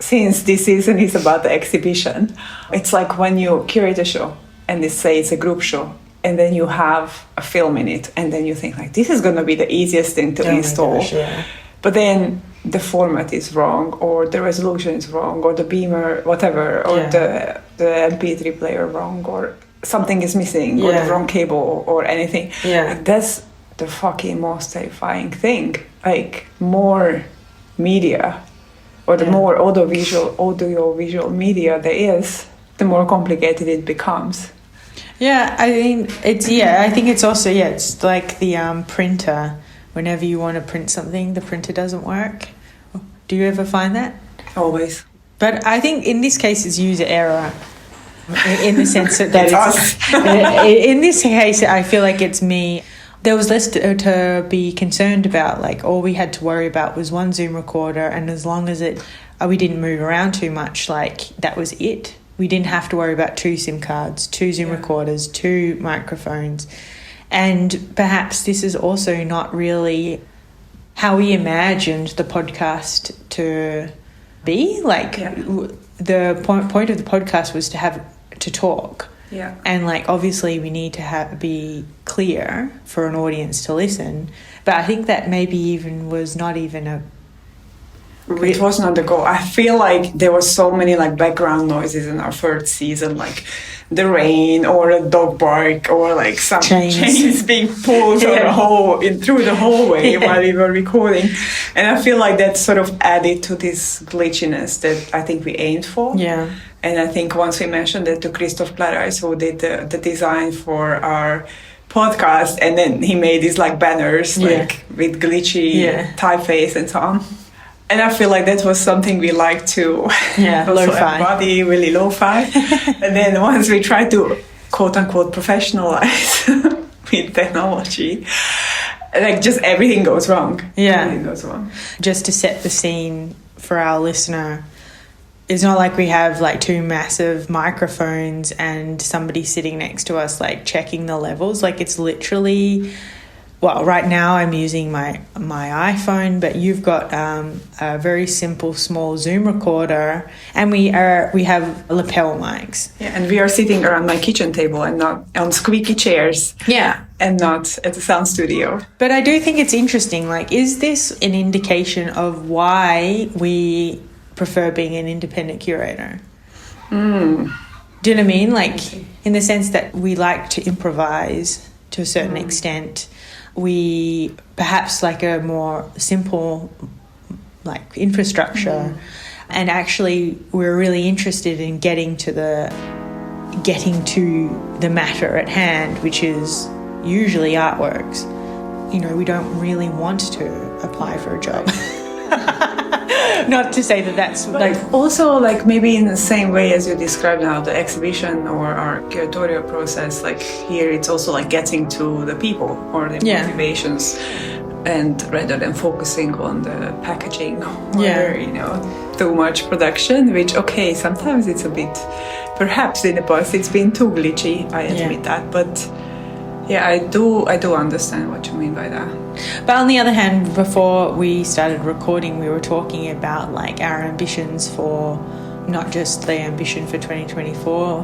since this season is about the exhibition, it's like when you curate a show and they say it's a group show, and then you have a film in it, and then you think like, this is going to be the easiest thing to install. Gosh, yeah. But then the format is wrong, or the resolution is wrong, or the beamer, whatever, or the MP3 player wrong, or something is missing, or the wrong cable, or anything. Yeah. Like, that's the fucking most terrifying thing. Like, more media, or the more audio-visual media there is, the more complicated it becomes. Yeah, I mean, I think it's also, it's like the printer. Whenever you want to print something, the printer doesn't work. Do you ever find that? Always. But I think in this case it's user error. In the sense that it's us. In this case, I feel like it's me. There was less to be concerned about. Like, all we had to worry about was one Zoom recorder, and as long as we didn't move around too much, like, that was it. We didn't have to worry about 2 SIM cards, 2 Zoom recorders, 2 microphones. And perhaps this is also not really how we imagined the podcast to be. Like, the point of the podcast was to talk. Yeah. And, like, obviously we need to be clear for an audience to listen. But I think that maybe even was not even it was not the goal. I feel like there was so many like background noises in our first season, like the rain or a dog bark or like some chains being pulled through the hallway while we were recording. And I feel like that sort of added to this glitchiness that I think we aimed for. Yeah. And I think once we mentioned that to Christoph Clarais, who did the design for our podcast, and then he made these like banners like with glitchy typeface and so on. And I feel like that was something we like to lo-fi. embody, really lo-fi. And then once we tried to quote-unquote professionalize with technology, like just everything goes wrong. Yeah. Everything goes wrong. Just to set the scene for our listener, it's not like we have like 2 massive microphones and somebody sitting next to us like checking the levels. Like, it's literally... Well, right now I'm using my iPhone, but you've got a very simple small Zoom recorder, and we have lapel mics. Yeah, and we are sitting around my kitchen table and not on squeaky chairs. Yeah. And not at the sound studio. But I do think it's interesting. Like, is this an indication of why we prefer being an independent curator? Do you know what I mean? Like, in the sense that we like to improvise to a certain extent. We perhaps like a more simple like infrastructure, and actually we're really interested in getting to the matter at hand, which is usually artworks. You know, we don't really want to apply for a job. Not to say that that's but like... Also, like, maybe in the same way as you described now, the exhibition or our curatorial process, like here it's also like getting to the people or the motivations, and rather than focusing on the packaging or, too much production, which, okay, sometimes it's a bit, perhaps in the past it's been too glitchy, I admit that, but... Yeah, I do understand what you mean by that. But on the other hand, before we started recording, we were talking about like our ambitions for not just the ambition for 2024,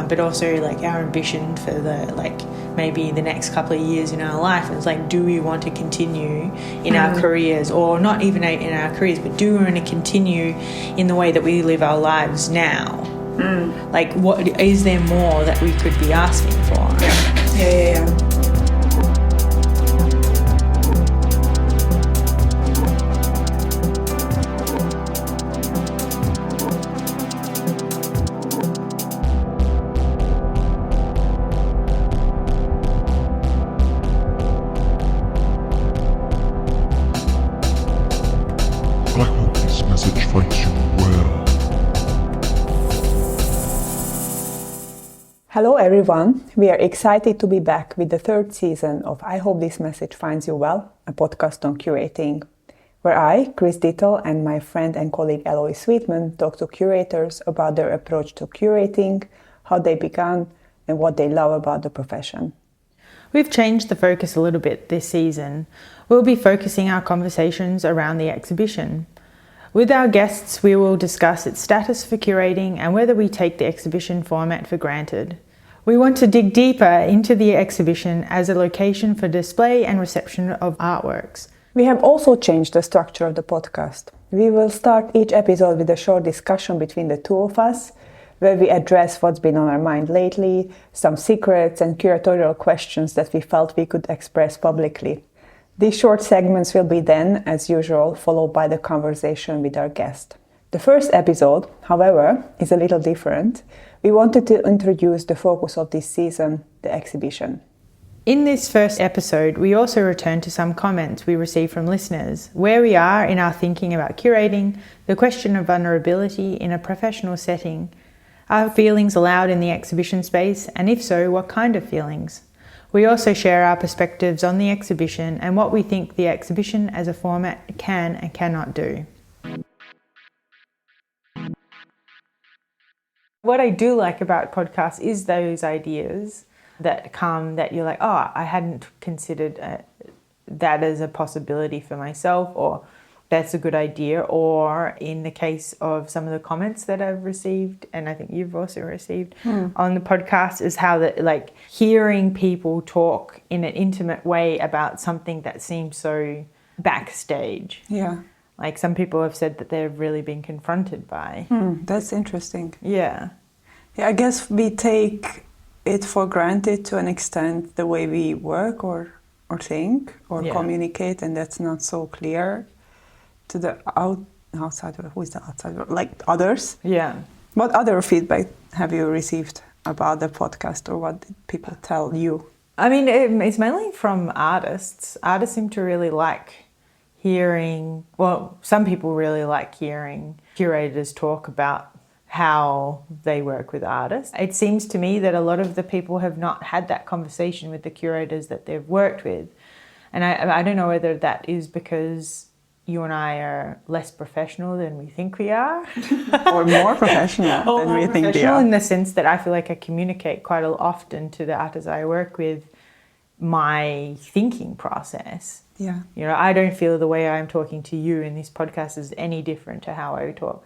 but also like our ambition for the like maybe the next couple of years in our life. It's like, do we want to continue in our careers, or not even in our careers, but do we want to continue in the way that we live our lives now? Like, what is there more that we could be asking for? Yeah. I hope this message finds you well. Hello everyone, we are excited to be back with the 3rd season of I Hope This Message Finds You Well, a podcast on curating, where I, Kris Dittel, and my friend and colleague Eloise Sweetman talk to curators about their approach to curating, how they began, and what they love about the profession. We've changed the focus a little bit this season. We'll be focusing our conversations around the exhibition. With our guests, we will discuss its status for curating and whether we take the exhibition format for granted. We want to dig deeper into the exhibition as a location for display and reception of artworks. We have also changed the structure of the podcast. We will start each episode with a short discussion between the two of us, where we address what's been on our mind lately, some secrets and curatorial questions that we felt we could express publicly. These short segments will be then, as usual, followed by the conversation with our guest. The first episode, however, is a little different. We wanted to introduce the focus of this season, the exhibition. In this first episode, we also return to some comments we received from listeners, where we are in our thinking about curating, the question of vulnerability in a professional setting, are feelings allowed in the exhibition space, and if so, what kind of feelings? We also share our perspectives on the exhibition and what we think the exhibition as a format can and cannot do. What I do like about podcasts is those ideas that come that you're like, oh, I hadn't considered that as a possibility for myself, or that's a good idea. Or in the case of some of the comments that I've received, and I think you've also received on the podcast, is how that, like, hearing people talk in an intimate way about something that seems so backstage. Yeah. Like, some people have said that they've really been confronted by. That's interesting. Yeah. Yeah, I guess we take it for granted to an extent, the way we work or think or communicate, and that's not so clear to the outsider. Who is the outsider? Like others? Yeah. What other feedback have you received about the podcast, or what did people tell you? I mean, it's mainly from artists. Artists seem to really like hearing, well, some people really like hearing curators talk about how they work with artists. It seems to me that a lot of the people have not had that conversation with the curators that they've worked with. And I don't know whether that is because you and I are less professional than we think we are. Or more professional than we think we are. In the sense that I feel like I communicate quite often to the artists I work with my thinking process. Yeah. You know, I don't feel the way I'm talking to you in this podcast is any different to how I talk.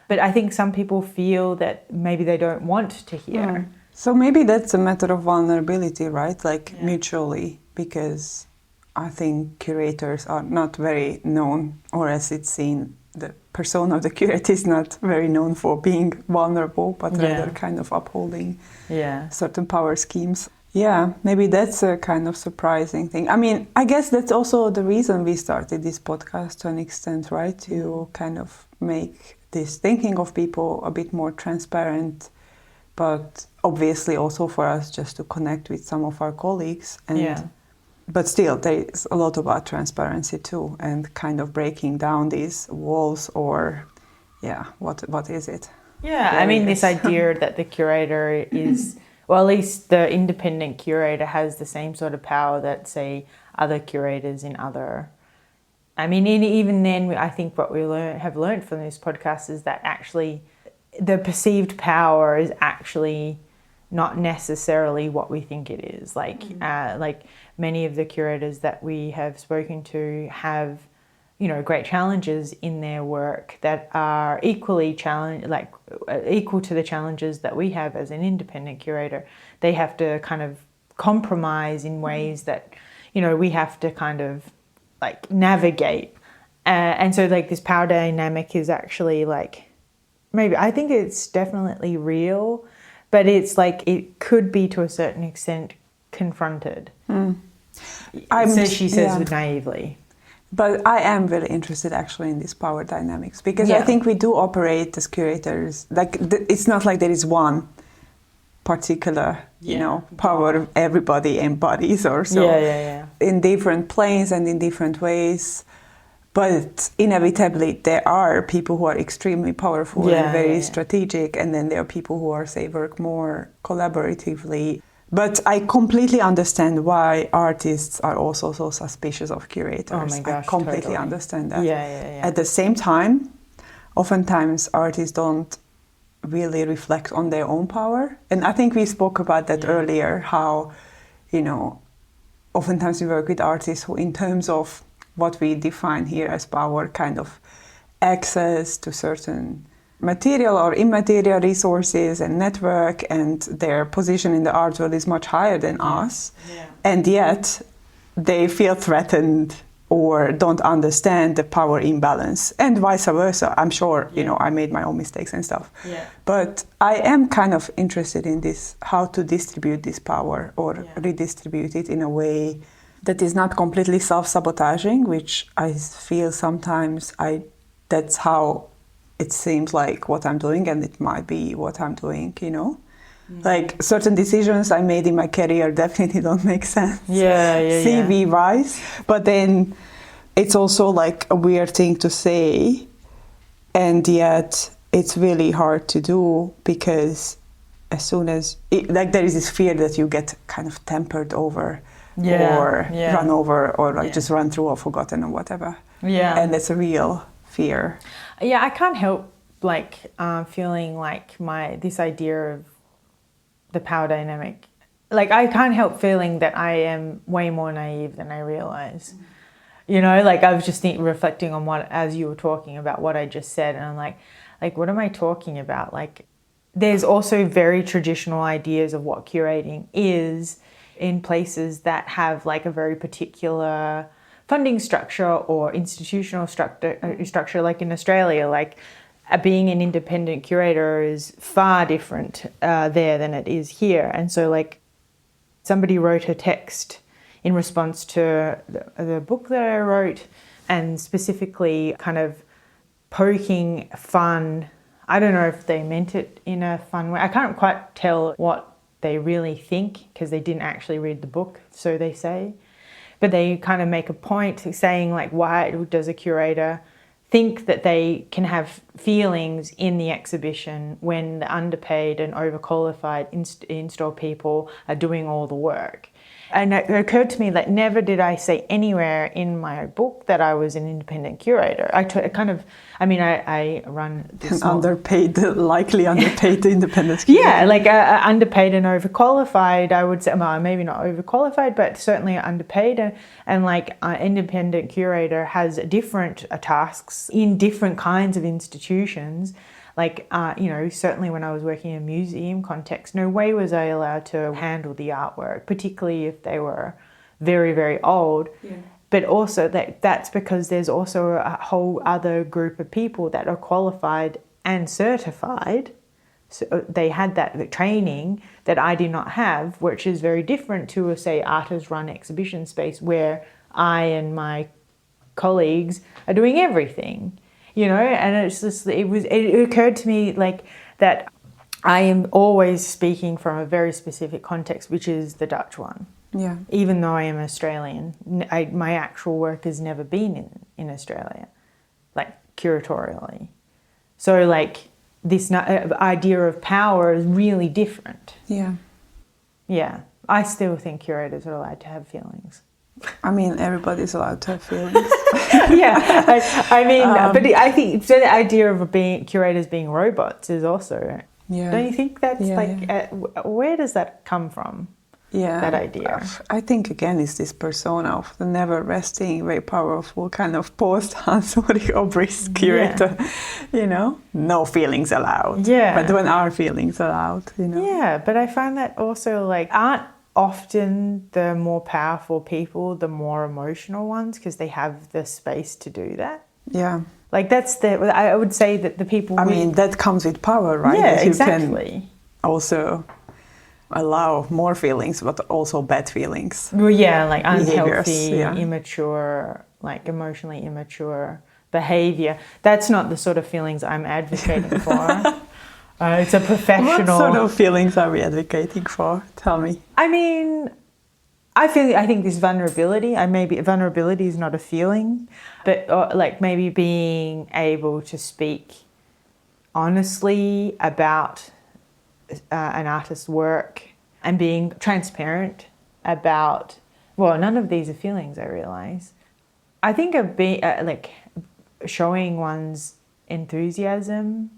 But I think some people feel that maybe they don't want to hear. So maybe that's a matter of vulnerability, right? Like mutually, because I think curators are not very known, or as it's seen, the persona of the curator is not very known for being vulnerable, but rather kind of upholding certain power schemes. Yeah, maybe that's a kind of surprising thing. I mean, I guess that's also the reason we started this podcast to an extent, right? To kind of make this thinking of people a bit more transparent, but obviously also for us just to connect with some of our colleagues. And but still, there is a lot about transparency too, and kind of breaking down these walls, or what is it? Yeah, I mean, this idea that the curator is, well, at least the independent curator has the same sort of power that, say, other curators in other. I mean, even then, I think what we have learned from this podcast is that actually the perceived power is actually not necessarily what we think it is. Like many of the curators that we have spoken to have, you know, great challenges in their work that are equally equal to the challenges that we have as an independent curator. They have to kind of compromise in ways that, you know, we have to kind of like navigate. And so like this power dynamic is actually like, maybe, I think it's definitely real, but it's like it could be to a certain extent confronted. She says naively. But I am very interested actually in this power dynamics, because I think we do operate as curators. Like it's not like there is one particular, you know, power everybody embodies or so. In different planes and in different ways. But inevitably there are people who are extremely powerful and very strategic, and then there are people who are, say, work more collaboratively. But I completely understand why artists are also so suspicious of curators. Oh my gosh, I completely understand that. Yeah. At the same time, oftentimes artists don't really reflect on their own power. And I think we spoke about that earlier, how, you know, oftentimes we work with artists who, in terms of what we define here as power, kind of access to certain material or immaterial resources and network, and their position in the art world is much higher than us. Yeah. And yet they feel threatened or don't understand the power imbalance, and vice versa. I'm sure, I made my own mistakes and stuff. Yeah. But I am kind of interested in this, how to distribute this power or redistribute it in a way that is not completely self-sabotaging, which I feel sometimes that's how it seems like what I'm doing, and it might be what I'm doing, Like certain decisions I made in my career definitely don't make sense. CV wise. But then it's also like a weird thing to say, and yet it's really hard to do, because as soon as there is this fear that you get kind of tempered over or run over or just run through or forgotten or whatever. Yeah. And it's a real fear. Yeah, I can't help feeling like this idea of the power dynamic, I can't help feeling that I am way more naive than I realize. I was just reflecting on as you were talking about what I just said, and I'm like what am I talking about? There's also very traditional ideas of what curating is in places that have a very particular funding structure or institutional structure, like in Australia, being an independent curator is far different there than it is here. And so somebody wrote a text in response to the book that I wrote, and specifically kind of poking fun. I don't know if they meant it in a fun way. I can't quite tell what they really think, because they didn't actually read the book, so they say. But they kind of make a point saying why does a curator think that they can have feelings in the exhibition when the underpaid and overqualified in-store people are doing all the work? And it occurred to me that never did I say anywhere in my book that I was an independent curator. I run this likely underpaid independent curator. Yeah, underpaid and overqualified, I would say. Well, maybe not overqualified, but certainly underpaid. And an independent curator has different tasks in different kinds of institutions. Certainly when I was working in a museum context, no way was I allowed to handle the artwork, particularly if they were very, very old. Yeah. But also that's because there's also a whole other group of people that are qualified and certified. So they had that training that I did not have, which is very different to, say, artist-run exhibition space where I and my colleagues are doing everything. And it's just, it occurred to me that I am always speaking from a very specific context, which is the Dutch one. Yeah. Even though I am Australian, my actual work has never been in Australia, curatorially. So this idea of power is really different. Yeah. Yeah. I still think curators are allowed to have feelings. I mean, everybody's allowed to have feelings. Yeah, but I think so. The idea of curators being robots is also. Yeah. Don't you think that's where does that come from? Yeah, that idea. I think again it's this persona of the never-resting, very powerful kind of post-Hansori or brisk curator. Yeah. No feelings allowed. Yeah, but when are feelings allowed? Yeah, but I find that also aren't often the more powerful people the more emotional ones, because they have the space to do that. Yeah. I would say that the people... that comes with power, right? Yeah, that exactly. You can also allow more feelings, but also bad feelings. Well, yeah, unhealthy, immature, emotionally immature behavior. That's not the sort of feelings I'm advocating for. It's a professional... What sort of feelings are we advocating for? Tell me. I think this vulnerability, maybe vulnerability is not a feeling, but maybe being able to speak honestly about an artist's work and being transparent about, none of these are feelings, I realise. I think of being, showing one's enthusiasm.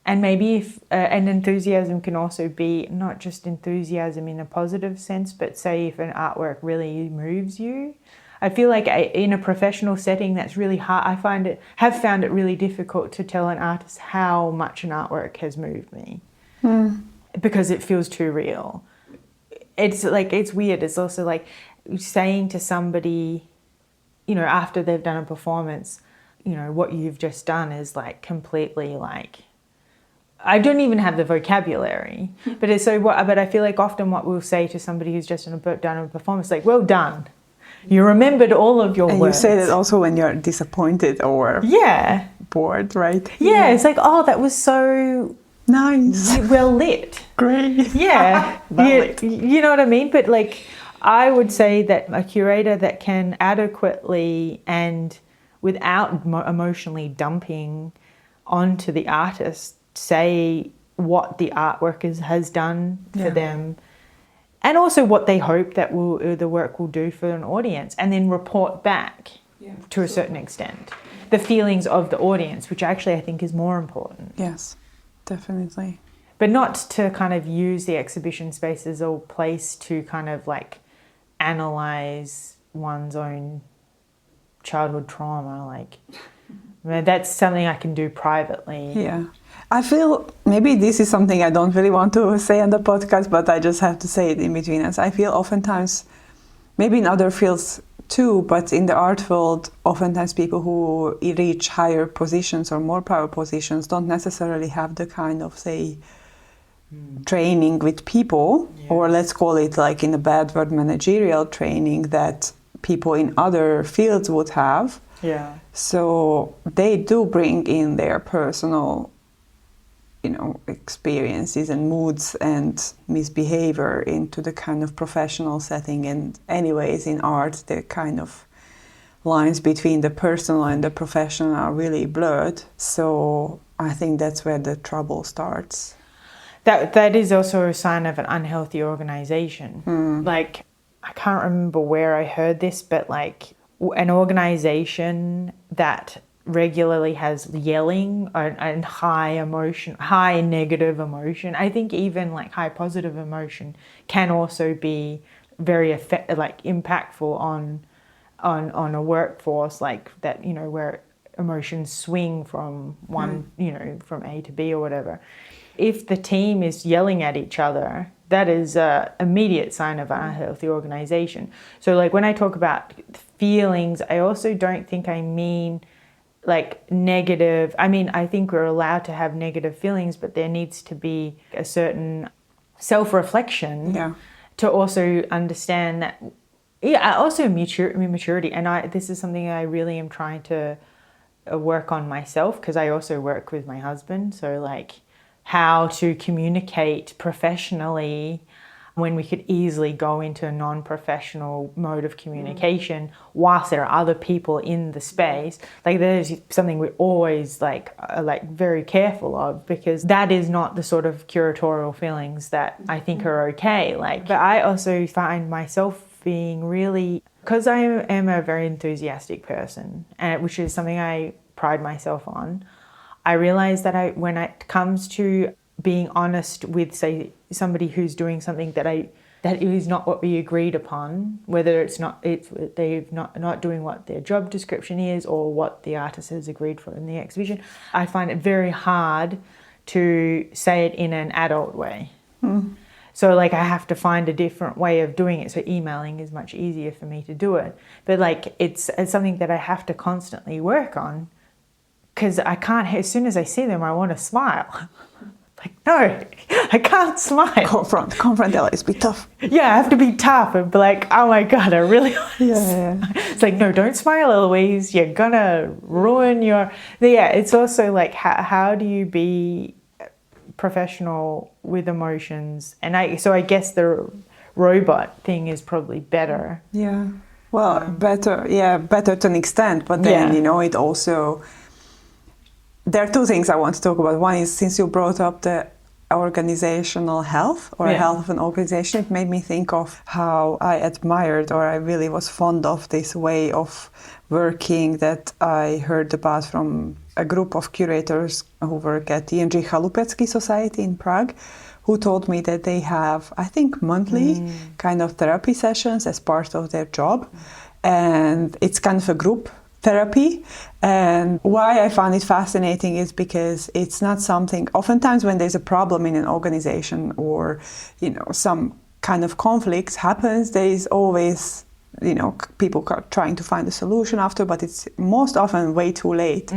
And maybe if and enthusiasm can also be not just enthusiasm in a positive sense, but say if an artwork really moves you, I feel like in a professional setting, that's really hard. Have found it really difficult to tell an artist how much an artwork has moved me because it feels too real. It's like, it's weird. It's also like saying to somebody, you know, after they've done a performance, you know, what you've just done is like completely like, I don't even have the vocabulary, but I feel like often what we'll say to somebody who's just done a performance, like, well done. You remembered all of your words. And you say that also when you're disappointed or bored, right? Yeah, it's like, oh, that was so nice. Well lit. Great. Yeah. Well lit. You know what I mean? But like, I would say that a curator that can adequately and without emotionally dumping onto the artist, say what the artwork has done for them, and also what they hope that the work will do for an audience, and then report back to a certain extent the feelings of the audience, which actually I think is more important. Yes, definitely. But not to kind of use the exhibition space as a place to kind of like analyze one's own childhood trauma. Like, I mean, that's something I can do privately. Yeah. I feel maybe this is something I don't really want to say on the podcast, but I just have to say it in between us. I feel oftentimes, maybe in other fields too, but in the art world, oftentimes people who reach higher positions or more power positions don't necessarily have the kind of, say, training with people, or let's call it like in a bad word, managerial training that people in other fields would have. Yeah. So they do bring in their personal, you know, experiences and moods and misbehavior into the kind of professional setting. And anyways, in art, the kind of lines between the personal and the professional are really blurred. So I think that's where the trouble starts. That is also a sign of an unhealthy organization. Like, I can't remember where I heard this, but like an organization that regularly has yelling and high emotion, high negative emotion. I think even like high positive emotion can also be very impactful on a workforce like that, you know, where emotions swing from one, you know, from A to B or whatever. If the team is yelling at each other, that is an immediate sign of an unhealthy organization. So like when I talk about feelings, I also don't think I mean like negative. I mean, I think we're allowed to have negative feelings, but there needs to be a certain self-reflection to also understand that, also maturity. And this is something I really am trying to work on myself, because I also work with my husband. So like how to communicate professionally when we could easily go into a non-professional mode of communication whilst there are other people in the space. Like that is something we always are very careful of, because that is not the sort of curatorial feelings that I think are okay. But I also find myself being really, because I am a very enthusiastic person, which is something I pride myself on. I realize that when it comes to being honest with, say, somebody who's doing something that is not what we agreed upon, whether they're not doing what their job description is or what the artist has agreed for in the exhibition, I find it very hard to say it in an adult way. So like I have to find a different way of doing it. So emailing is much easier for me to do it. But like it's something that I have to constantly work on, because I can't, as soon as I see them, I want to smile. Like, no, I can't smile. Confront Eloise, be tough. Yeah, I have to be tough and be like, oh my God, I really want to. It's like, no, don't smile, Eloise. You're going to ruin your... Yeah, it's also like, how do you be professional with emotions? And I guess the robot thing is probably better. Yeah, well, better to an extent. But then, it also... There are two things I want to talk about. One is, since you brought up the organizational health or health of an organization, it made me think of how I admired, or I really was fond of, this way of working that I heard about from a group of curators who work at the Jindřich Chalupecký Society in Prague, who told me that they have, I think, monthly kind of therapy sessions as part of their job. and it's kind of a group therapy. And why I found it fascinating is because it's not something, oftentimes when there's a problem in an organization or, some kind of conflict happens, there is always, people trying to find a solution after, but it's most often way too late.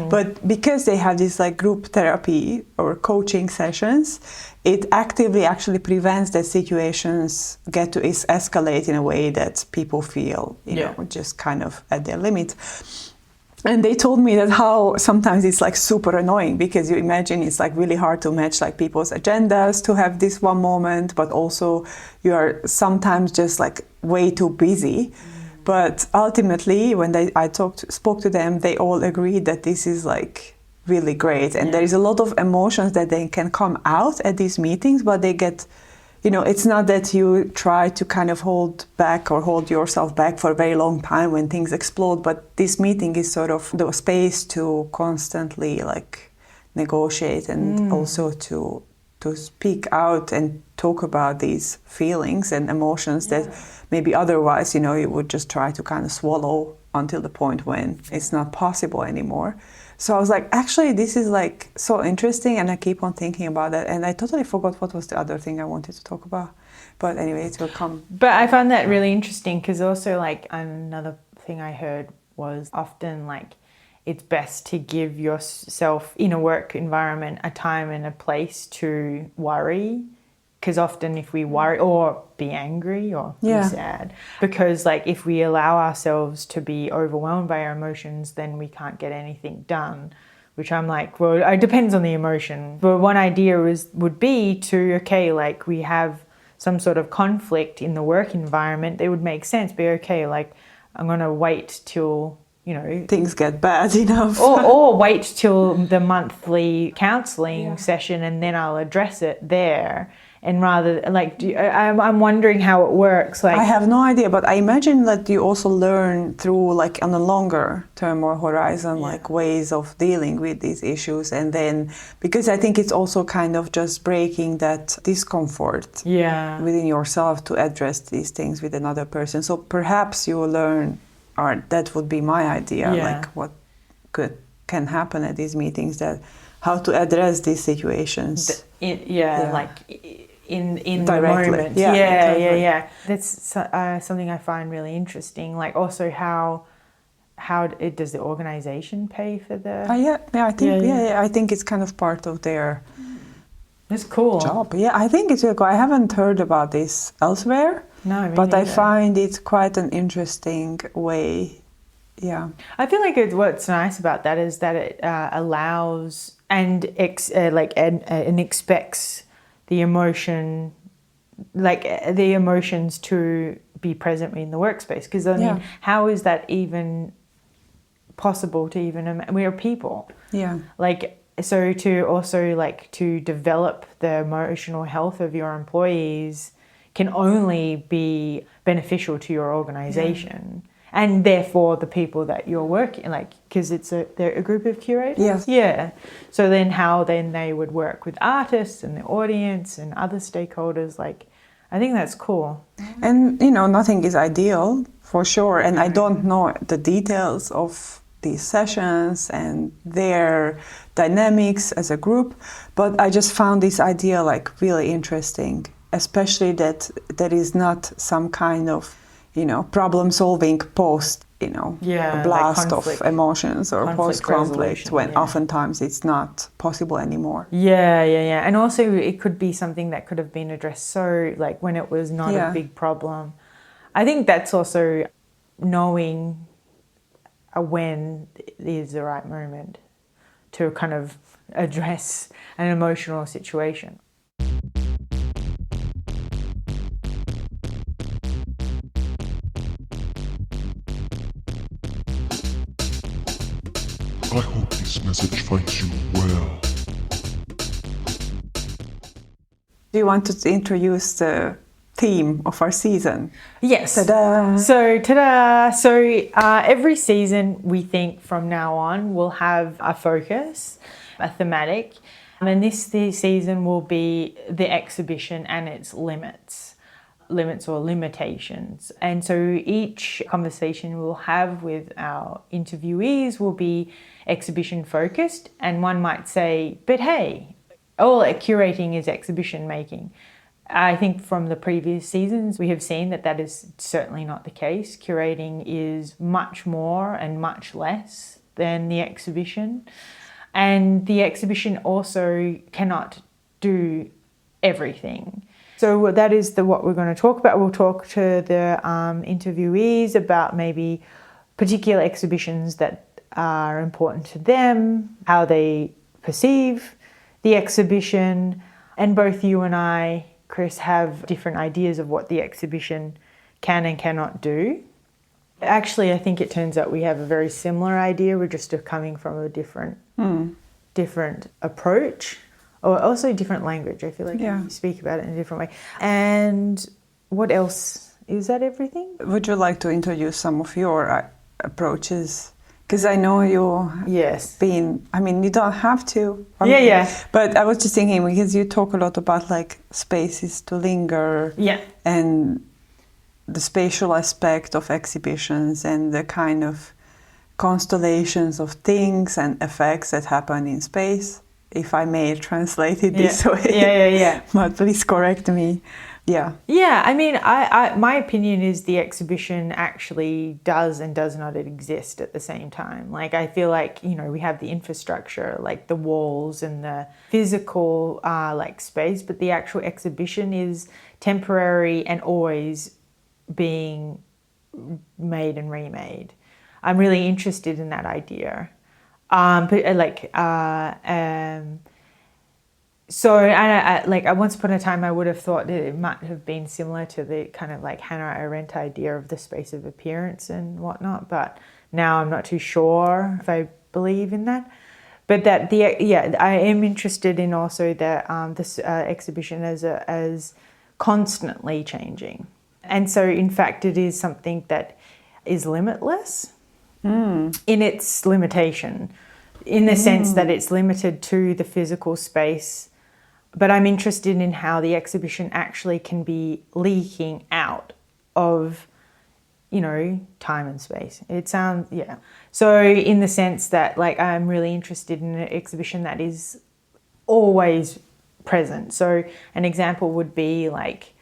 But because they have this like group therapy or coaching sessions, it actively actually prevents that situations get to escalate in a way that people feel, just kind of at their limit. And they told me that how sometimes it's like super annoying because you imagine it's like really hard to match like people's agendas to have this one moment, but also you are sometimes just like way too busy. But ultimately, when I spoke to them, they all agreed that this is like really great. And there is a lot of emotions that they can come out at these meetings, but they get, it's not that you try to kind of hold back or hold yourself back for a very long time when things explode, but this meeting is sort of the space to constantly like negotiate and also to speak out and talk about these feelings and emotions that maybe otherwise, you would just try to kind of swallow until the point when it's not possible anymore. So I was like, actually, this is like so interesting, and I keep on thinking about that. And I totally forgot what was the other thing I wanted to talk about. But anyway, it will come. But I found that really interesting because also like another thing I heard was often like it's best to give yourself in a work environment a time and a place to worry. Because often if we worry or be angry or be sad, because like if we allow ourselves to be overwhelmed by our emotions, then we can't get anything done, which I'm like, well, it depends on the emotion. But one idea would be to, like we have some sort of conflict in the work environment, it would make sense. Be okay, like I'm going to wait till, things get bad enough. or wait till the monthly counseling session and then I'll address it there. And rather, like, I'm wondering how it works. Like, I have no idea, but I imagine that you also learn through, like, on a longer term or horizon, like, ways of dealing with these issues. And then, because I think it's also kind of just breaking that discomfort within yourself to address these things with another person. So perhaps you will learn, or that would be my idea, like, what can happen at these meetings, that how to address these situations. Like in directly. The moment. Exactly. That's something I find really interesting. Like also how does the organization pay for the? I think it's kind of part of their. That's cool. Job. Yeah, I think it's really cool. I haven't heard about this elsewhere. No, me but neither. I find it quite an interesting way. Yeah, I feel like what's nice about that is that it allows and expects the emotion, like the emotions to be present in the workspace. Because I mean, how is that even possible to even? We are people. Yeah. Like so to also like to develop the emotional health of your employees can only be beneficial to your organization. Yeah. And therefore the people that you're working, like, because they're a group of curators? Yes. Yeah. So then how then they would work with artists and the audience and other stakeholders, like, I think that's cool. And, nothing is ideal, for sure. And I don't know the details of these sessions and their dynamics as a group, but I just found this idea, like, really interesting, especially that there is not some kind of problem-solving post, a blast like of emotions or post-conflict when oftentimes it's not possible anymore. Yeah. And also it could be something that could have been addressed so, like, when it was not a big problem. I think that's also knowing when is the right moment to kind of address an emotional situation. I hope this message finds you well. Do you want to introduce the theme of our season? Yes. Ta-da! So every season we think from now on will have a focus, a thematic. And this season will be the exhibition and its limits. limits or limitations. And so each conversation we'll have with our interviewees will be exhibition focused, and one might say, but hey, all curating is exhibition making. I think from the previous seasons we have seen that is certainly not the case. Curating is much more and much less than the exhibition, and the exhibition also cannot do everything. So that is what we're going to talk about. We'll talk to the interviewees about maybe particular exhibitions that are important to them, how they perceive the exhibition, and both you and I, Kris, have different ideas of what the exhibition can and cannot do. Actually, I think it turns out we have a very similar idea. We're just coming from a different approach, or also different language. I feel like you speak about it in a different way. And what else? Is that everything? Would you like to introduce some of your approaches? Because I know you don't have to. But I was just thinking, because you talk a lot about like spaces to linger. Yeah. And the spatial aspect of exhibitions and the kind of constellations of things and effects that happen in space, if I may translate it this way. Yeah. But please correct me. Yeah. Yeah, I mean, I my opinion is the exhibition actually does and does not exist at the same time. Like, I feel like, we have the infrastructure, like the walls and the physical like space, but the actual exhibition is temporary and always being made and remade. I'm really interested in that idea. So once upon a time I would have thought that it might have been similar to the kind of like Hannah Arendt idea of the space of appearance and whatnot, but now I'm not too sure if I believe in that. But I am interested in also that this exhibition as constantly changing. And so in fact it is something that is limitless in its limitation, in the sense that it's limited to the physical space. But I'm interested in how the exhibition actually can be leaking out of, time and space. So in the sense that, like, I'm really interested in an exhibition that is always present. So an example would be like,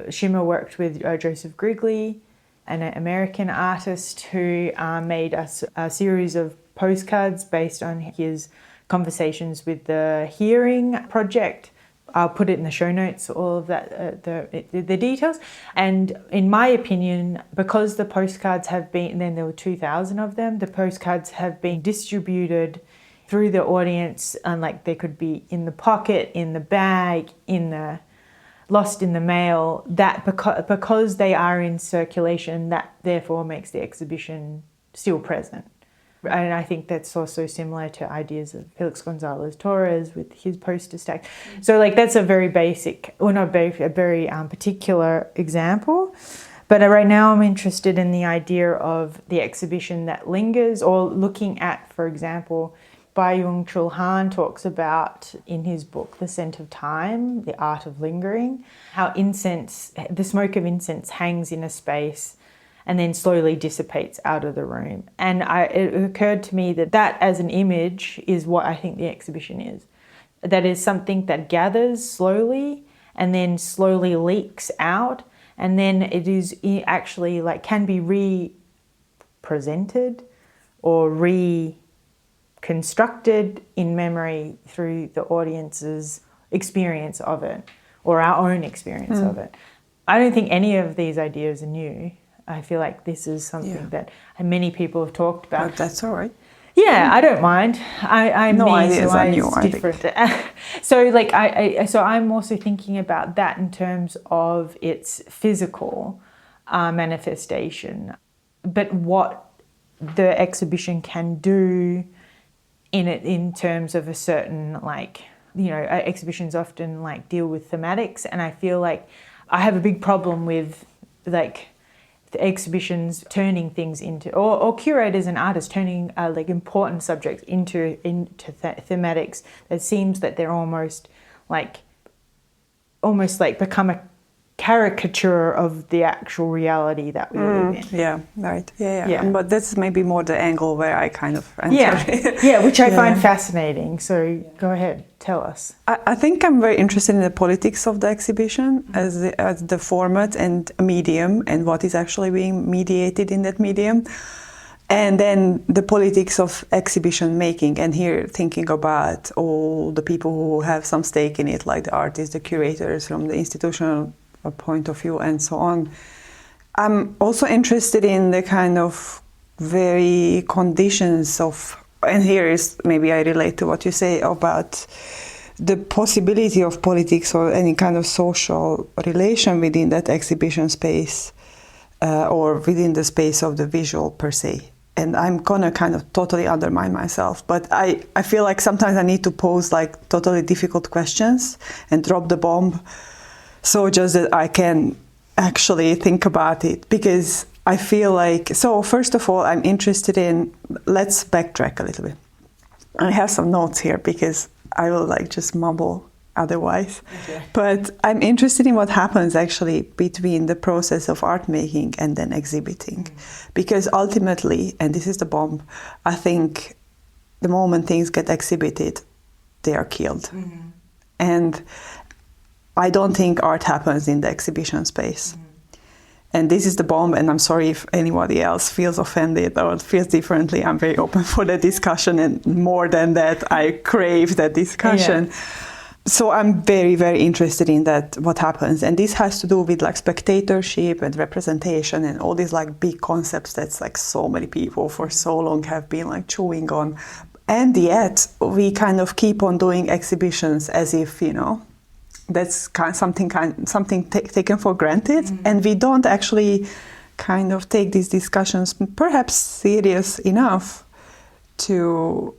Shimmer worked with Joseph Grigley, an American artist who made a series of postcards based on his conversations with the Hearing Project. I'll put it in the show notes, all of that, the details. And in my opinion, because the postcards have been, and then there were 2,000 of them, the postcards have been distributed through the audience, and like they could be in the pocket, in the bag, lost in the mail, that because they are in circulation, that therefore makes the exhibition still present. And I think that's also similar to ideas of Felix Gonzalez Torres with his poster stack. So like that's a very basic, or not very, a very particular example. But right now I'm interested in the idea of the exhibition that lingers, or looking at, for example, Byung-Chul Han talks about in his book, The Scent of Time, The Art of Lingering, how the smoke of incense hangs in a space and then slowly dissipates out of the room. And it occurred to me that as an image is what I think the exhibition is. That is something that gathers slowly and then slowly leaks out, and then it is actually like can be represented or reconstructed in memory through the audience's experience of it, or our own experience of it. I don't think any of these ideas are new. I feel like this is something that many people have talked about. But that's all right. Yeah, I don't mind. I'm no me, ideas so are new. it's different. So like so I'm also thinking about that in terms of its physical manifestation, but what the exhibition can do in terms of a certain exhibitions often like deal with thematics, and I feel like I have a big problem with like the exhibitions turning things into, or curators and artists turning like important subjects into thematics that seems that they're almost like become a caricature of the actual reality that we live in. Yeah, right. Yeah. But that's maybe more the angle where I kind of enter. Which I find fascinating. So go ahead, tell us. I think I'm very interested in the politics of the exhibition as the format and medium and what is actually being mediated in that medium. And then the politics of exhibition making, and here thinking about all the people who have some stake in it, like the artists, the curators from the institutional point of view and so on. I'm also interested in the kind of very conditions of, and here is maybe I relate to what you say about the possibility of politics or any kind of social relation within that exhibition space or within the space of the visual per se. And I'm gonna kind of totally undermine myself, but I feel like sometimes I need to pose like totally difficult questions and drop the bomb, so just that I can actually think about it, because I feel like, so first of all, I'm interested in, let's backtrack a little bit. I have some notes here because I will like just mumble otherwise. Okay. But I'm interested in what happens actually between the process of art making and then exhibiting. Because ultimately, and this is the bomb, I think the moment things get exhibited, they are killed. And I don't think art happens in the exhibition space. And this is the bomb, and I'm sorry if anybody else feels offended or feels differently. I'm very open for the discussion, and more than that, I crave that discussion. Yeah. So I'm very, very interested in that, what happens. And this has to do with like spectatorship and representation and all these like big concepts that's like so many people for so long have been like chewing on. And yet we kind of keep on doing exhibitions as if, you know, that's something taken for granted. And we don't actually kind of take these discussions perhaps serious enough to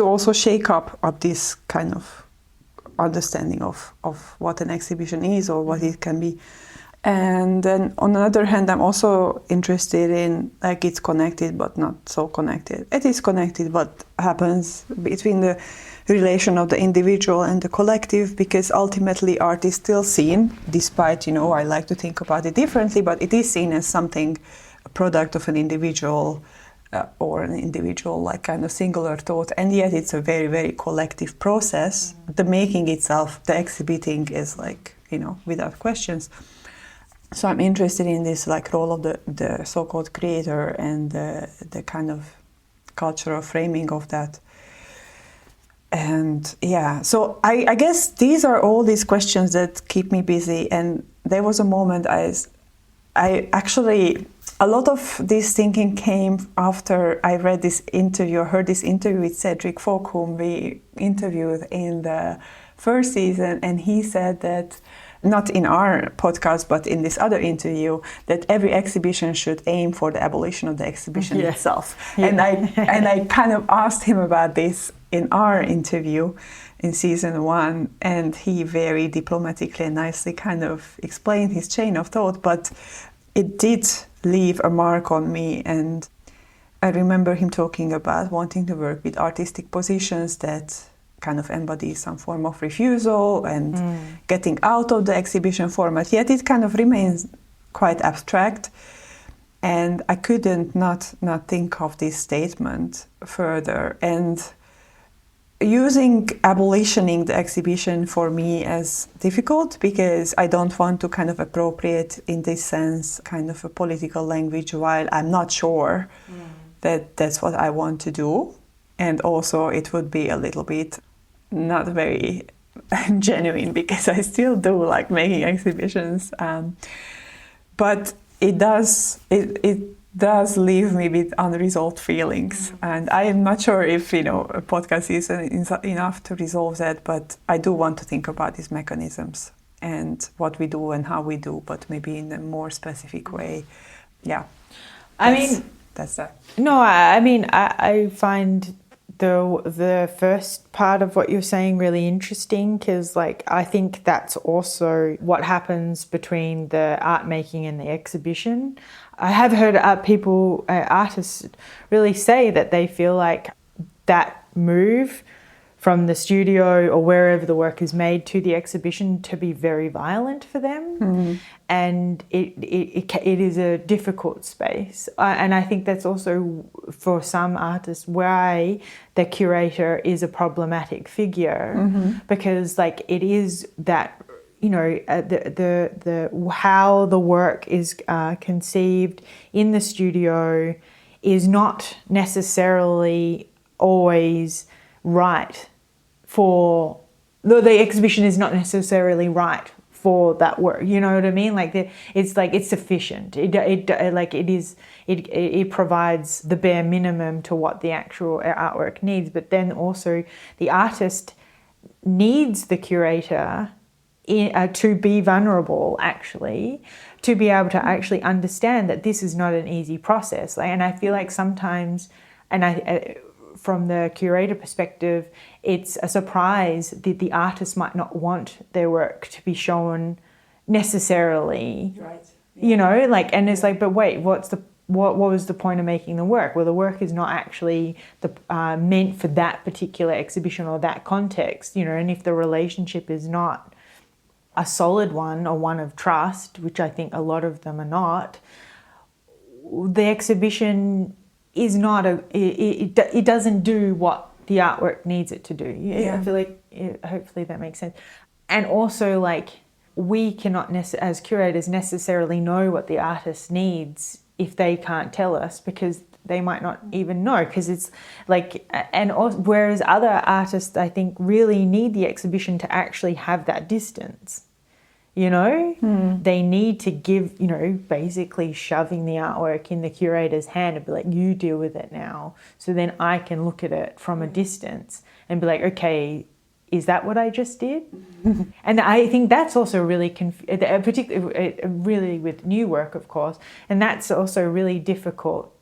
also shake up this kind of understanding of what an exhibition is or what it can be. And then on the other hand, I'm also interested in, like, it's connected but not so connected. It is connected, what happens between the relation of the individual and the collective, because ultimately art is still seen, despite, you know, I like to think about it differently, but it is seen as something, a product of an individual or an individual like kind of singular thought, and yet it's a very, very collective process. The making itself, the exhibiting is like, you know, without questions. So I'm interested in this like role of the so-called creator and the kind of cultural framing of that. And yeah, so I guess these are all these questions that keep me busy. And there was a moment I actually, a lot of this thinking came after I read this interview, heard this interview with Cedric Folk, whom we interviewed in the first season, and he said that, not in our podcast, but in this other interview, that every exhibition should aim for the abolition of the exhibition itself. Yeah. And I kind of asked him about this in our interview in season 1, and he very diplomatically and nicely kind of explained his chain of thought, but it did leave a mark on me. And I remember him talking about wanting to work with artistic positions that kind of embody some form of refusal and getting out of the exhibition format, yet it kind of remains quite abstract. And I couldn't not think of this statement further. And using abolitioning the exhibition for me is difficult, because I don't want to kind of appropriate in this sense kind of a political language while I'm not sure that that's what I want to do. And also it would be a little bit not very genuine, because I still do like making exhibitions. But it does leave me with unresolved feelings. And I am not sure if, you know, a podcast is enough to resolve that, but I do want to think about these mechanisms and what we do and how we do, but maybe in a more specific way. Yeah. That's that. No, I mean, I find the first part of what you're saying really interesting, because like I think that's also what happens between the art making and the exhibition. I have heard artists really say that they feel like that move from the studio or wherever the work is made to the exhibition to be very violent for them. And it is a difficult space. And I think that's also for some artists why the curator is a problematic figure, because like it is that, you know, the how the work is conceived in the studio is not necessarily always right for the exhibition is not necessarily right for that work. You know what I mean? Like it's sufficient. It provides the bare minimum to what the actual artwork needs. But then also the artist needs the curator to be vulnerable, actually, to be able to actually understand that this is not an easy process. And I feel like sometimes, from the curator perspective, it's a surprise that the artist might not want their work to be shown necessarily. Right. You know, like, and it's like, but wait, what was the point of making the work? Well, the work is not actually meant for that particular exhibition or that context, you know, and if the relationship is not a solid one or one of trust, which I think a lot of them are not, the exhibition is not it doesn't do what the artwork needs it to do. I feel like hopefully that makes sense. And also, like, we cannot as curators necessarily know what the artist needs if they can't tell us, because they might not even know, because it's like, and also, whereas other artists I think really need the exhibition to actually have that distance. You know, they need to give, you know, basically shoving the artwork in the curator's hand and be like, you deal with it now. So then I can look at it from a distance and be like, okay, is that what I just did? And I think that's also really, particularly really with new work, of course. And that's also really difficult.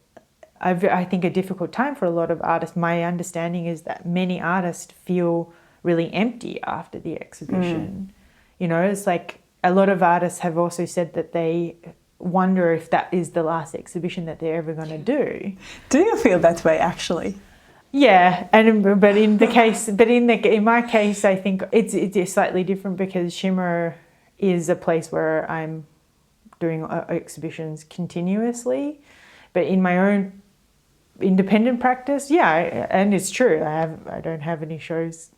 I think a difficult time for a lot of artists. My understanding is that many artists feel really empty after the exhibition. You know, it's like, a lot of artists have also said that they wonder if that is the last exhibition that they're ever going to do. Do you feel that way, actually? Yeah, but in my case, I think it's slightly different, because Shimmer is a place where I'm doing exhibitions continuously. But in my own independent practice, yeah, and it's true, I don't have any shows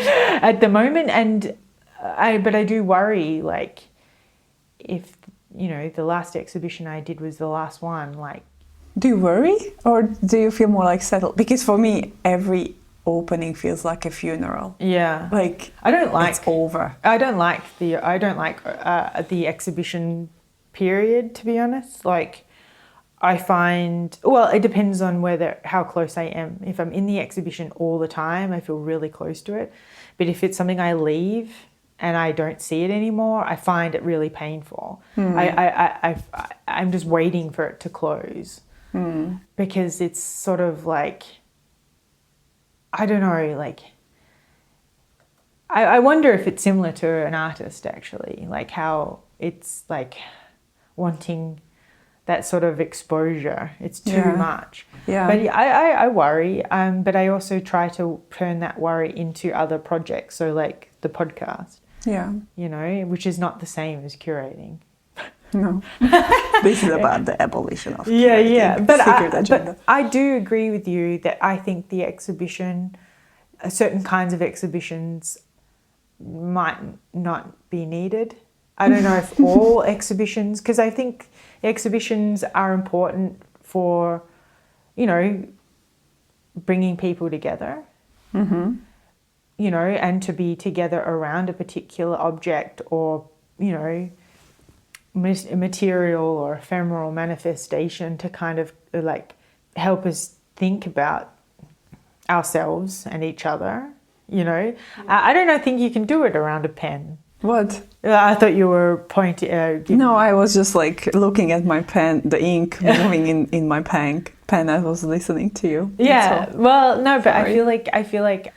at the moment, but I do worry, like, if, you know, the last exhibition I did was the last one, like. Do you worry, or do you feel more like settled? Because for me, every opening feels like a funeral. Yeah. Like, it's over. I don't like the exhibition period, to be honest. Like, I find, well, it depends on how close I am. If I'm in the exhibition all the time, I feel really close to it. But if it's something I leave and I don't see it anymore, I find it really painful. I'm just waiting for it to close, because it's sort of like, I don't know, like, I wonder if it's similar to an artist, actually, like how it's like wanting that sort of exposure. It's too much. Yeah. But I worry, but I also try to turn that worry into other projects. So like the podcast. Yeah. You know, which is not the same as curating. No. This is about the abolition of curating. Yeah. But I do agree with you that I think the exhibition, certain kinds of exhibitions might not be needed. I don't know if all exhibitions, because I think exhibitions are important for, you know, bringing people together. You know, and to be together around a particular object or, you know, material or ephemeral manifestation to kind of like help us think about ourselves and each other, you know. I don't think you can do it around a pen. What? I thought you were pointing... No, I was just like looking at my pen, the ink moving in my pen. I was listening to you. Yeah, well, no, but sorry. I feel like,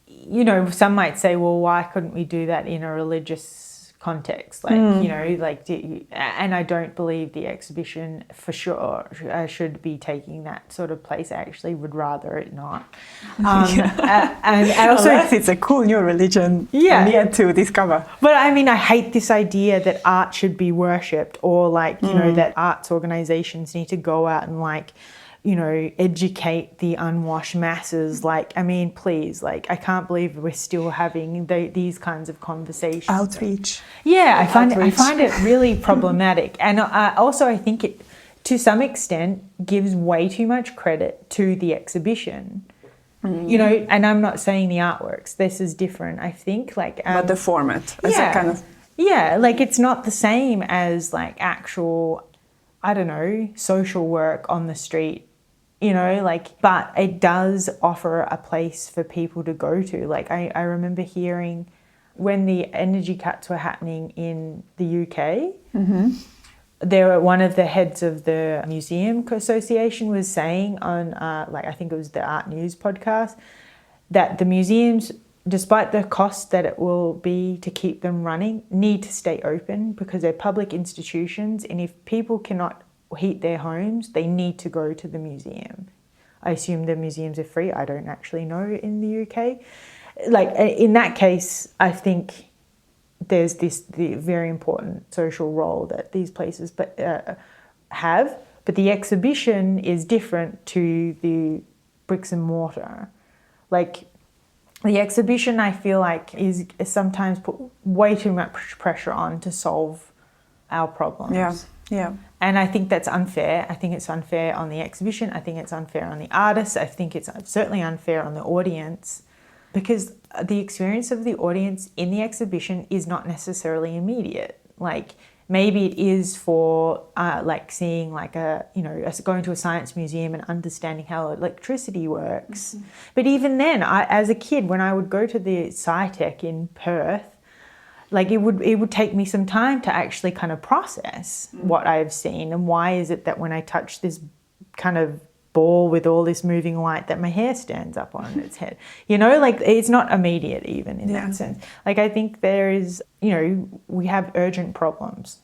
you know, some might say, well, why couldn't we do that in a religious context. And I don't believe the exhibition for sure should be taking that sort of place. I actually would rather it not. And also, unless it's a cool new religion yet to discover. But I mean, I hate this idea that art should be worshipped, or that arts organizations need to go out and educate the unwashed masses. Please, I can't believe we're still having these kinds of conversations. Outreach. Yeah, I find it really problematic. And I think it, to some extent, gives way too much credit to the exhibition. And I'm not saying the artworks. This is different, I think. But the format. As a kind of... Yeah, it's not the same as, actual, I don't know, social work on the street. But it does offer a place for people to go to. I remember hearing when the energy cuts were happening in the UK, one of the heads of the Museum Association was saying on, I think it was the Art News podcast, that the museums, despite the cost that it will be to keep them running, need to stay open because they're public institutions, and if people cannot heat their homes, they need to go to the museum. I assume the museums are free. I don't actually know in the UK. In that case, I think there's the very important social role that these places have, but the exhibition is different to the bricks and mortar. The exhibition, I feel is sometimes put way too much pressure on to solve our problems. Yeah. And I think that's unfair. I think it's unfair on the exhibition. I think it's unfair on the artists. I think it's certainly unfair on the audience, because the experience of the audience in the exhibition is not necessarily immediate. Maybe it is for seeing going to a science museum and understanding how electricity works. Mm-hmm. But even then, as a kid, when I would go to the SciTech in Perth, it would take me some time to actually kind of process what I've seen, and why is it that when I touch this kind of ball with all this moving light that my hair stands up on its head. It's not immediate even in that sense. I think there is, we have urgent problems.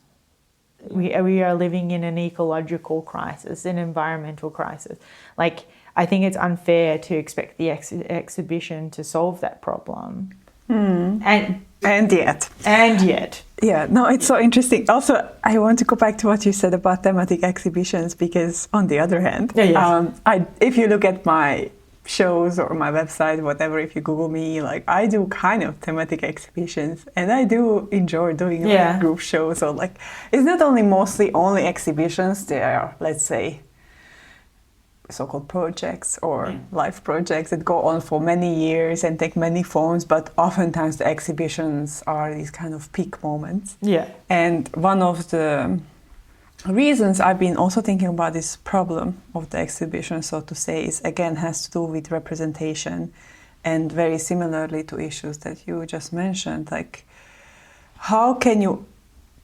We are living in an ecological crisis, an environmental crisis. I think it's unfair to expect the exhibition to solve that problem. And yet. Yeah, no, it's so interesting. Also, I want to go back to what you said about thematic exhibitions, because on the other hand, if you look at my shows or my website, whatever, if you Google me, I do kind of thematic exhibitions, and I do enjoy doing group shows. Or it's not mostly only exhibitions. There are, let's say, so-called projects or life projects that go on for many years and take many forms, but oftentimes the exhibitions are these kind of peak moments. Yeah. And one of the reasons I've been also thinking about this problem of the exhibition, so to say, is again has to do with representation, and very similarly to issues that you just mentioned. How can you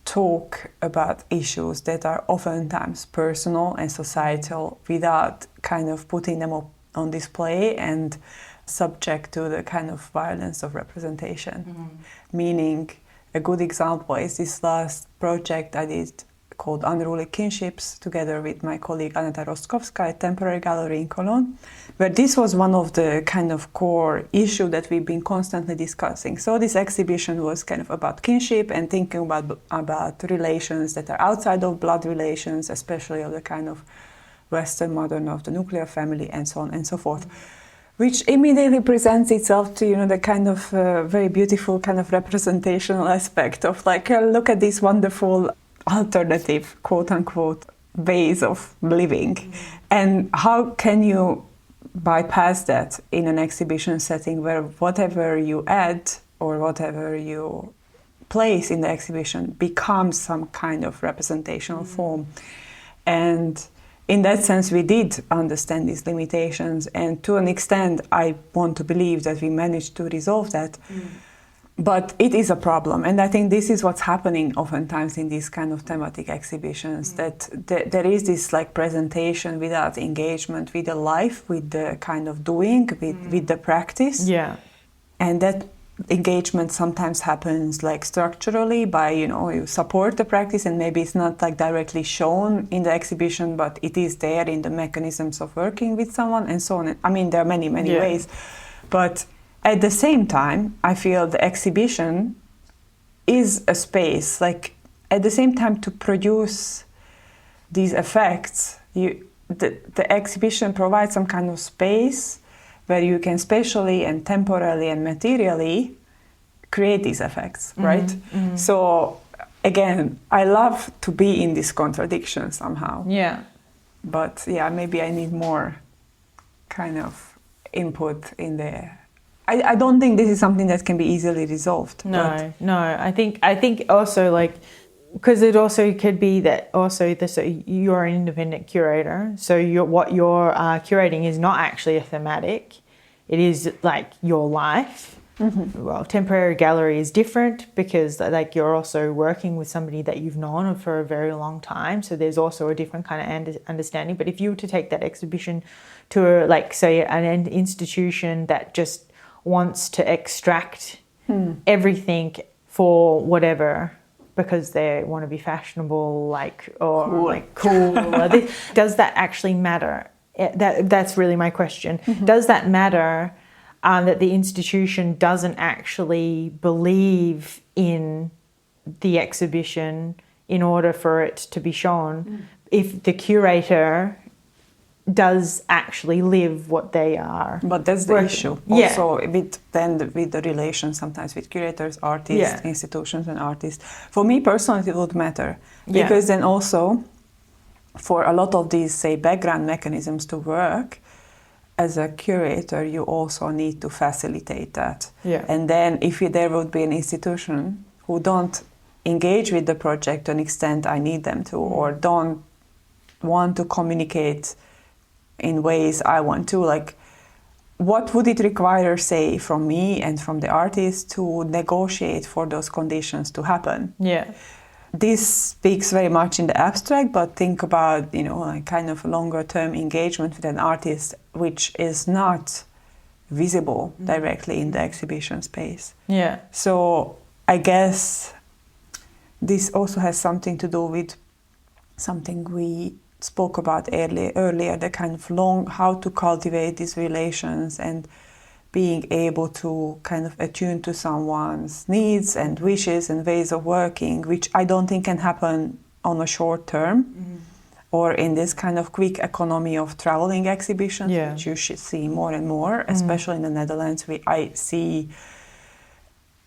talk about issues that are oftentimes personal and societal without kind of putting them on display and subject to the kind of violence of representation? Meaning, a good example is this last project I did called Unruly Kinships, together with my colleague Aneta Rostkowska at Temporary Gallery in Cologne, where this was one of the kind of core issue that we've been constantly discussing. So this exhibition was kind of about kinship and thinking about relations that are outside of blood relations, especially of the kind of Western modern of the nuclear family, and so on and so forth, which immediately presents itself to, the kind of very beautiful kind of representational aspect of look at this wonderful alternative, quote-unquote, ways of living. And how can you bypass that in an exhibition setting where whatever you add or whatever you place in the exhibition becomes some kind of representational form? And in that sense, we did understand these limitations, and to an extent, I want to believe that we managed to resolve that. But it is a problem, and I think this is what's happening oftentimes in these kind of thematic exhibitions, that there is this presentation without engagement with the life, with the kind of doing, with the practice. Yeah. And that engagement sometimes happens like structurally by, you support the practice, and maybe it's not like directly shown in the exhibition, but it is there in the mechanisms of working with someone and so on. I mean, there are many ways. But at the same time, I feel the exhibition is a space, like at the same time to produce these effects, the exhibition provides some kind of space where you can spatially and temporally and materially create these effects, right? Mm-hmm. So again, I love to be in this contradiction somehow. Yeah. But yeah, maybe I need more kind of input in there. I don't think this is something that can be easily resolved. No. I think also like, because it also could be that also you're an independent curator, so what you're curating is not actually a thematic, it is like your life. Mm-hmm. Well, temporary gallery is different because like you're also working with somebody that you've known for a very long time, so there's also a different kind of understanding. But if you were to take that exhibition to like say an institution that just wants to extract everything for whatever, because they want to be fashionable, cool. Does that actually matter? That's really my question. Mm-hmm. Does that matter that the institution doesn't actually believe in the exhibition in order for it to be shown? If the curator does actually live what they are. But that's the issue. Also with the relation sometimes with curators, artists, institutions and artists. For me personally it would matter. Because then also for a lot of these, say, background mechanisms to work, as a curator you also need to facilitate that. Yeah. And then if there would be an institution who don't engage with the project to an extent I need them to, or don't want to communicate in ways I want to, like, what would it require, say, from me and from the artist to negotiate for those conditions to happen? Yeah. This speaks very much in the abstract, but think about, like kind of longer term engagement with an artist which is not visible directly in the exhibition space. Yeah. So I guess this also has something to do with something we spoke about earlier, the kind of how to cultivate these relations and being able to kind of attune to someone's needs and wishes and ways of working, which I don't think can happen on a short term or in this kind of quick economy of traveling exhibitions, which you should see more and more, especially in the Netherlands. I see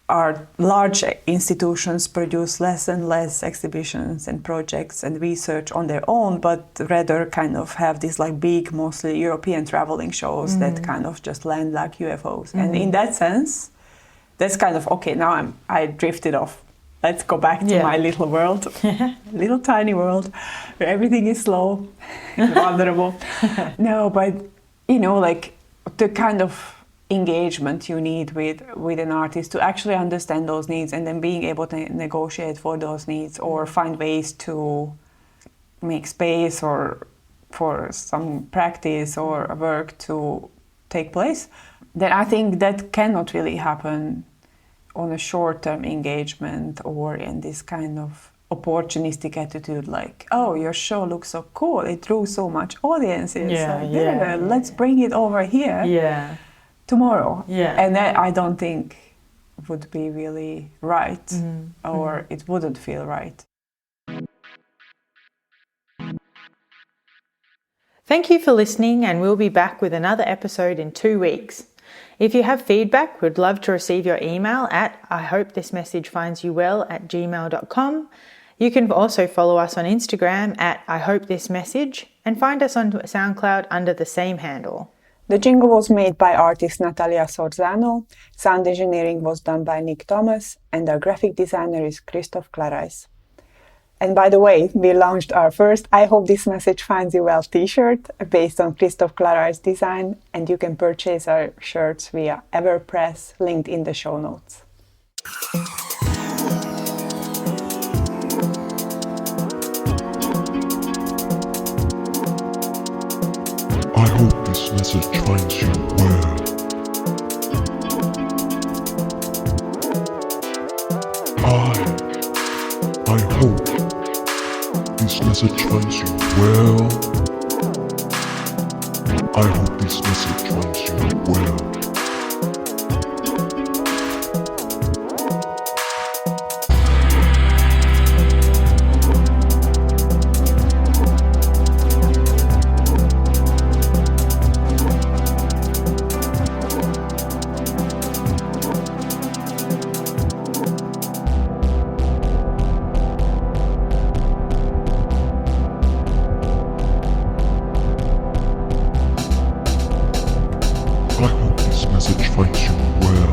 our large institutions produce less and less exhibitions and projects and research on their own, but rather kind of have these like big, mostly European traveling shows that kind of just land like UFOs. And in that sense, that's kind of, okay, now I drifted off. Let's go back to my little world, little tiny world where everything is slow and vulnerable. No, but, like the kind of engagement you need with an artist to actually understand those needs and then being able to negotiate for those needs or find ways to make space or for some practice or work to take place, then I think that cannot really happen on a short-term engagement or in this kind of opportunistic attitude like, oh, your show looks so cool, it drew so much audiences, let's bring it over here tomorrow. And that I don't think would be really right, or it wouldn't feel right. Thank you for listening, and we'll be back with another episode in 2 weeks. If you have feedback, we'd love to receive your email at ihopethismessagefindsyouwell@gmail.com. You can also follow us on Instagram at ihopethismessage and find us on SoundCloud under the same handle. The jingle was made by artist Natalia Sorzano, sound engineering was done by Nick Thomas, and our graphic designer is Christoph Clarais. And by the way, we launched our first I Hope This Message Finds You Well t-shirt based on Christoph Clarais' design, and you can purchase our shirts via Everpress, linked in the show notes. I hope this message finds you well. hope this message finds you well. I hope this message finds you well. I hope this message finds you well.